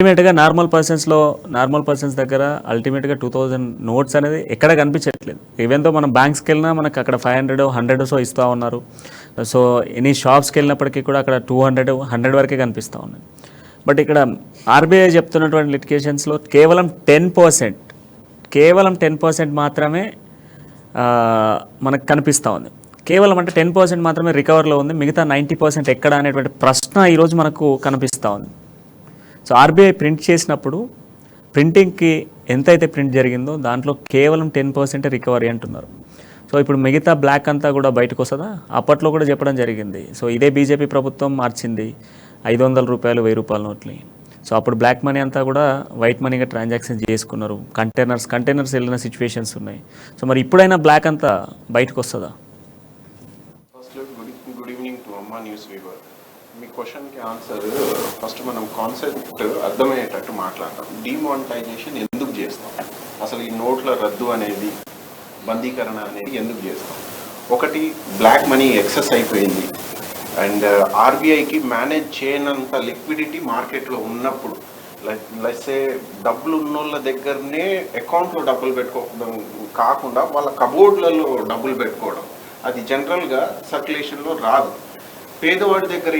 అల్టిమేట్గా normal persons దగ్గర అల్టిమేట్గా 2000 నోట్స్ అనేది ఎక్కడ కనిపించట్లేదు. ఈవెన్తో మనం బ్యాంక్స్కి వెళ్ళినా మనకు అక్కడ 500 100 ఇస్తూ ఉన్నారు. సో ఎనీ షాప్స్కి వెళ్ళినప్పటికీ కూడా అక్కడ 200 100 వరకే కనిపిస్తూ ఉన్నాయి. బట్ ఇక్కడ ఆర్బీఐ చెప్తున్నటువంటి లిటిగేషన్స్లో కేవలం 10% మాత్రమే మనకు కనిపిస్తూ ఉంది. కేవలం అంటే 10% మాత్రమే రికవర్లో ఉంది. మిగతా 90% ఎక్కడ అనేటువంటి ప్రశ్న ఈరోజు మనకు కనిపిస్తూ ఉంది. సో ఆర్బీఐ ప్రింట్ చేసినప్పుడు ప్రింటింగ్కి ఎంతైతే ప్రింట్ జరిగిందో దాంట్లో కేవలం 10% రికవరీ అంటున్నారు. సో ఇప్పుడు మిగతా బ్లాక్ అంతా కూడా బయటకు వస్తుందా? అప్పట్లో కూడా చెప్పడం జరిగింది. సో ఇదే బీజేపీ ప్రభుత్వం మార్చింది 500 రూపాయలు 1000 రూపాయల నోట్ని. సో అప్పుడు బ్లాక్ మనీ అంతా కూడా వైట్ మనీగా ట్రాన్సాక్షన్ చేసుకున్నారు. కంటైనర్స్ వెళ్ళిన సిచ్యువేషన్స్ ఉన్నాయి. సో మరి ఇప్పుడైనా బ్లాక్ అంతా బయటకు వస్తుందా? గుడ్ ఈవినింగ్ టు అమ్మా న్యూస్ వీవర్. మీ క్వశ్చన్కి ఆన్సర్ ఫస్ట్ మనం కాన్సెప్ట్ అర్థమయ్యేటట్టు మాట్లాడతాం. డిమానిటైజేషన్ ఎందుకు చేస్తాం, అసలు ఈ నోట్ల రద్దు అనేది, బందీకరణ అనేది ఎందుకు చేస్తాం? ఒకటి, బ్లాక్ మనీ ఎక్సెస్ అయిపోయింది అండ్ ఆర్బీఐకి మేనేజ్ చేయనంత లిక్విడిటీ మార్కెట్లో ఉన్నప్పుడు, లైసే డబ్బులు ఉన్నోళ్ళ దగ్గరనే అకౌంట్లో డబ్బులు పెట్టుకోవడం కాకుండా వాళ్ళ కబోర్డ్లలో డబ్బులు పెట్టుకోవడం, అది జనరల్గా సర్క్యులేషన్లో రాదు. పేదవాడి దగ్గర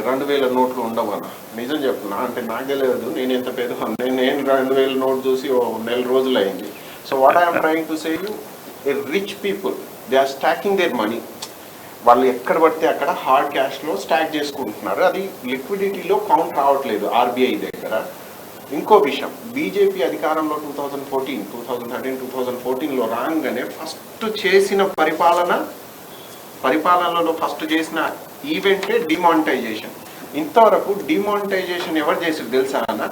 2000 నోట్లు ఉండవన్నా, నిజం చెప్తున్నా. అంటే నాకు తెలియదు నేను ఎంత పేదవాడిని. నేను 2000 నోట్ చూసి నెల రోజులు అయింది. So what I'm trying to say you, a rich people they are stocking their money. వాళ్ళు ఎక్కడ పడితే అక్కడ హార్డ్ క్యాష్లో స్టాక్ చేసుకుంటున్నారు. అది లిక్విడిటీలో కౌంట్ రావట్లేదు ఆర్బీఐ దగ్గర. ఇంకో విషయం, బీజేపీ అధికారంలో 2014లో రాగానే ఫస్ట్ చేసిన పరిపాలనలో ఫస్ట్ చేసిన ఈవెంటే డిమానిటైజేషన్. ఇంతవరకు డిమానిటైజేషన్ ఎవరు చేసారు తెలుసా అన్న?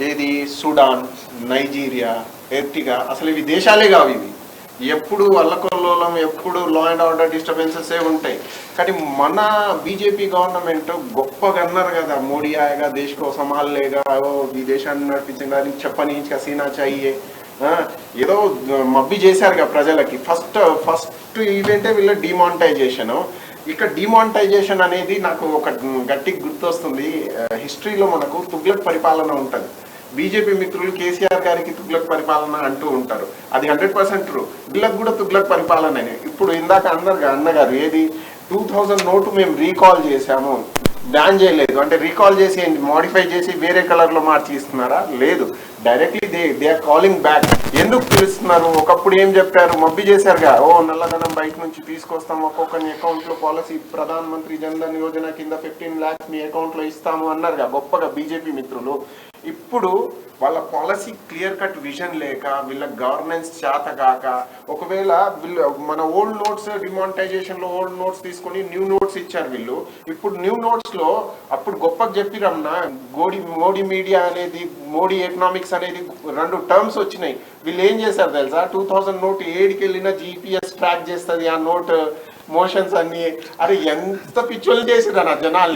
ఏది? సుడాన్, నైజీరియా, ఎర్టిగా, అసలు ఇవి దేశాలే కావు. ఇవి ఎప్పుడు అల్లకొల్లోలం, ఎప్పుడు లా అండ్ ఆర్డర్ డిస్టర్బెన్సెస్ ఉంటాయి. కానీ మన బీజేపీ గవర్నమెంట్ గొప్పగా అన్నారు కదా, మోడీ ఆయగా దేశ్ కో సంభాలేగా, ఈ దేశాన్ని నడిపించడానికి చెప్పని కసీనా చాయే, ఏదో మబ్బి చేశారు కదా ప్రజలకి. ఫస్ట్ ఈవెంటే వీళ్ళ డిమానిటైజేషన్. ఇక డిమానిటైజేషన్ అనేది నాకు ఒక గట్టిగా గుర్తొస్తుంది. హిస్టరీలో మనకు తుగ్లక్ పరిపాలన ఉంటుంది. బీజేపీ మిత్రులు కేసీఆర్ గారికి తుగ్లక్ పరిపాలన అంటూ ఉంటారు. అది 100% ట్రూ. వీళ్ళకి కూడా తుగ్లక్ పరిపాలన. ఇప్పుడు ఇందాక అన్నగారు ఏది 2000 నోటు మేము రీకాల్ చేశాము, బ్యాన్ చేయలేదు అంటే రీకాల్ చేసి మోడిఫై చేసి వేరే కలర్లో మార్చి ఇస్తున్నారా? లేదు, directly they are calling back. ఎందుకు పిలుస్తున్నారు? ఒకప్పుడు ఏం చెప్పారు, మబ్బి చేశారుగా, నల్లధనం బయట నుంచి తీసుకొస్తాం, ఒక్కొక్కరి అకౌంట్లో పాలసీ ప్రధాన మంత్రి జన్ధన్ యోజన కింద 15 lakhs మీ అకౌంట్లో ఇస్తాము అన్నారుగా గొప్పగా బీజేపీ మిత్రులు. ఇప్పుడు వాళ్ళ పాలసీ క్లియర్ కట్ విజన్ లేక, వీళ్ళ గవర్నెన్స్ చేత కాక, ఒకవేళ వీళ్ళు మన ఓల్డ్ నోట్స్ డిమానిటైజేషన్లో ఓల్డ్ నోట్స్ తీసుకొని న్యూ నోట్స్ ఇచ్చారు వీళ్ళు. ఇప్పుడు న్యూ నోట్స్లో అప్పుడు గొప్పగా చెప్పిరన్నా, మోడీ మీడియా అనేది, మోడీ ఎకనామిక్స్ అనేది 2 టర్మ్స్ వచ్చినాయి. వీళ్ళు ఏం చేశారు తెలుసా? 2000 నోట్ ఏడికి వెళ్ళినా జీపీఎస్ ట్రాక్ చేస్తుంది ఆ నోట్ మోషన్స్ అన్ని. అరే ఎంత పిచ్చోళ్ళు చేసిరా నా జనాలు.